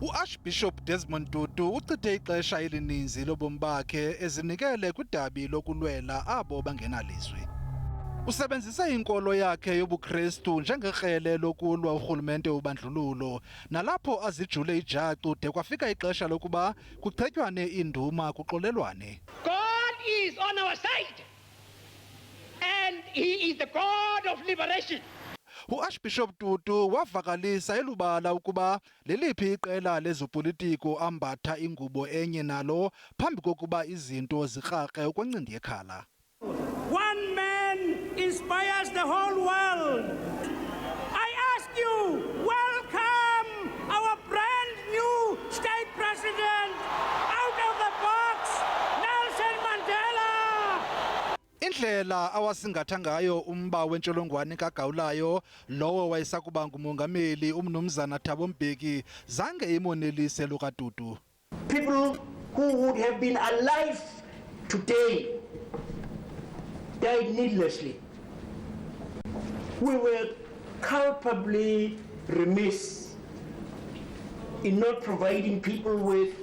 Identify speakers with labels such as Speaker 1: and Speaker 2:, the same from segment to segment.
Speaker 1: uArchbishop Desmond Tutu uchithe ixesha elininzi lobomi bakhe ezinikele kwidabi lokulwela abo bangenalizwi. Usebenzise inkolo yakhe yobuKristu njengekrele lokulwa urhulumente ubandlululo nalapho azijule ijacu de kwafika ixesha lokuba kuchetywane induma kuxolelwane.
Speaker 2: God is on our side and he is the God of liberation.
Speaker 1: uArchbishop Tutu wavakalisa elubala ukuba leliphi iqela lezopolitiko ambatha ingubo enye nalo phambi kokuba izinto zikrakre ukwencindi yekhala.
Speaker 3: One man inspires the whole world. I ask you, welcome our brand new state president out of the box, Nelson Mandela.
Speaker 1: Indlela awasingatha ngayo umba wentsholongwane kagawulayo lowo wayesakuba ngumongameli umnumzana Thabo Mbeki zange imonelise lukaTutu.
Speaker 4: People who would have been alive today died needlessly. We were culpably remiss in not providing people with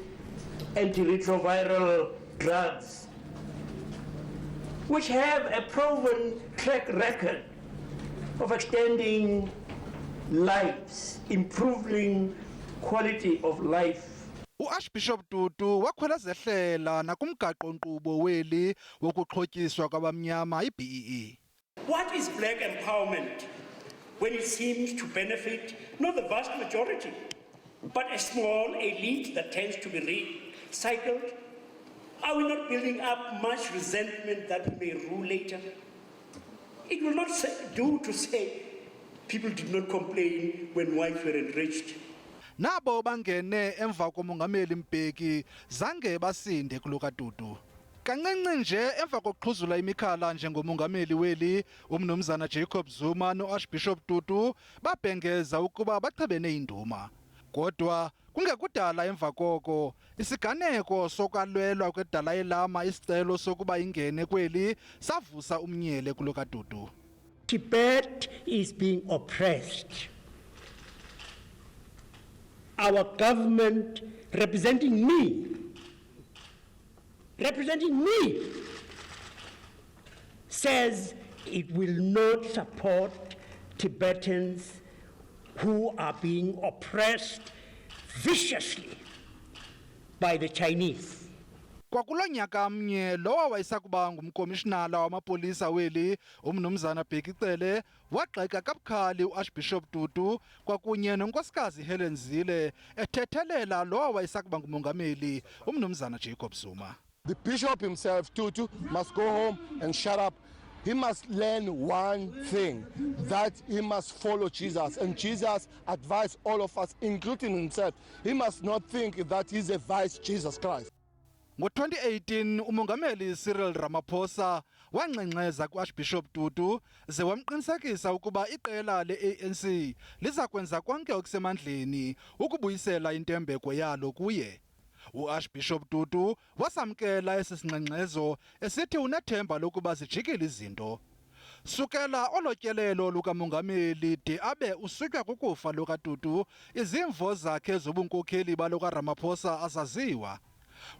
Speaker 4: antiretroviral drugs, which have a proven track record of extending lives, improving quality of life.
Speaker 1: uArchbishop Tutu wakhwelezehlela nakumgaqo-nkqubo weli wokuxhotyiswa kwabamnyama iBEE.
Speaker 3: What is black empowerment when it seems to benefit not the vast majority, but a small elite that tends to be recycled? Are we not building up much resentment that may rule later? It will not do to say people did not complain when wives were enriched.
Speaker 1: Nabo bangene emva komongameli Mbeki zange basinde kulukaTutu. Kancinci nje emva kokuxhuzula imikhala njengomongameli weli umnumzana Jacob Zuma noArchbishop Tutu babhengeza ukuba bachebene induma. Kodwa kungekudala emva koko isiganeko sokwalwelwa kwedala elama isicelo sokuba ingene kweli savusa umnyele kulukaTutu.
Speaker 4: Tibet is being oppressed. Our government representing me, says it will not support Tibetans who are being oppressed viciously by the Chinese.
Speaker 1: Kwakulo nyaka mnye lowa wayesakuba ngumkomishinala wamapolisa weli umnumzana Bhekicele wagxeka kabukhali uArchbishop Tutu kwakunye nonkosikazi Helen Zille ethethelela lowa wayesakuba ngumongameli umnumzana Jacob Zuma.
Speaker 5: The bishop himself, Tutu, must go home and shut up. He must learn one thing, that he must follow Jesus. And Jesus advised all of us, including himself. He must not think that he's a vice Jesus Christ.
Speaker 1: Ngo-2018 umongameli Cyril Ramaphosa wangxengxeza kuArchbishop Tutu ze wamqinisekisa ukuba iqela le-ANC liza kwenza konke okusemandleni ukubuyisela intembeko yalo kuye. uArchbishop Tutu wasamkela esi singxengxezo esithi unethemba lokuba zijikile izinto. Sukela olotyelelo lukamongameli de abe usutywa kukufa lukaTutu izimvo zakhe zobunkokheli balokaRamaphosa azaziwa.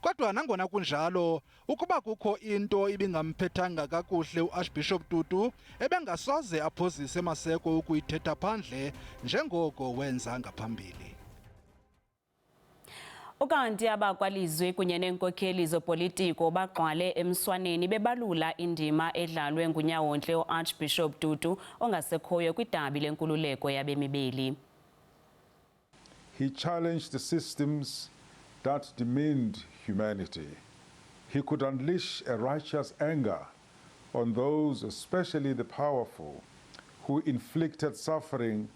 Speaker 1: Kodwa nangona kunjalo ukuba kukho into ibingamphethanga kakuhle uArchbishop Tutu ebengasoze aphozise maseko ukuyithetha phandle njengoko wenza ngaphambili.
Speaker 6: Ukanti abakwalizwi kunye nenkokheli zopolitiko bagxwale emswaneni bebalula indima edlalwe ngunyawontle uArchbishop Tutu ongasekhoyo kwidabi lenkululeko yabemibeli.
Speaker 7: He challenged the systems that demeaned humanity. He could unleash a righteous anger on those, especially the powerful, who inflicted suffering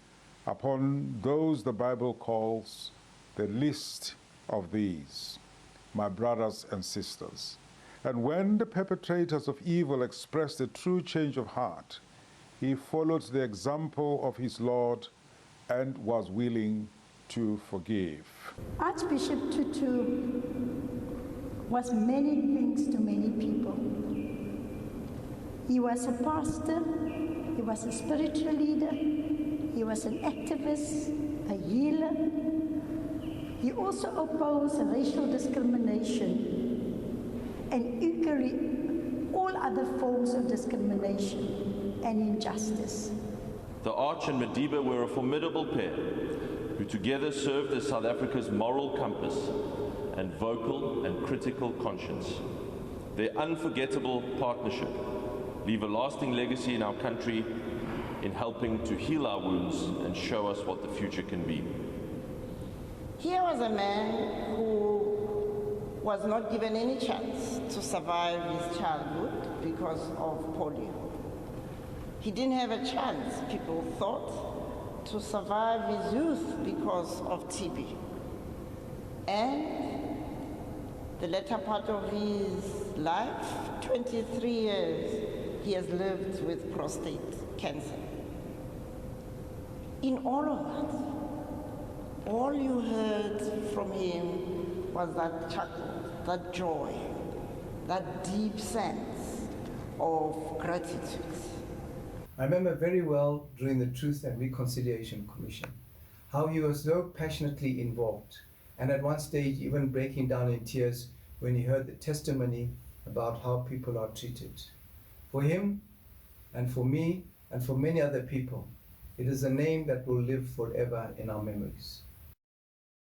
Speaker 7: upon those the Bible calls the least of these, my brothers and sisters. And when the perpetrators of evil expressed a true change of heart, he followed the example of his Lord and was willing to forgive.
Speaker 8: Archbishop Tutu was many things to many people. He was a pastor, he was a spiritual leader, he was an activist, a healer. He also oppose racial discrimination and equally all other forms of discrimination and injustice.
Speaker 9: The Arch and Madiba were a formidable pair who together served as South Africa's moral compass and vocal and critical conscience. Their unforgettable partnership leave a lasting legacy in our country in helping to heal our wounds and show us what the future can be.
Speaker 10: Here was a man who was not given any chance to survive his childhood because of polio. He didn't have a chance, people thought, to survive his youth because of TB. And the latter part of his life, 23 years, he has lived with prostate cancer. In all of that, all you heard from him was that chuckle, that joy, that deep sense of gratitude.
Speaker 11: I remember very well during the Truth and Reconciliation Commission how he was so passionately involved, and at one stage even breaking down in tears when he heard the testimony about how people are treated. For him, and for me, and for many other people, it is a name that will live forever in our memories.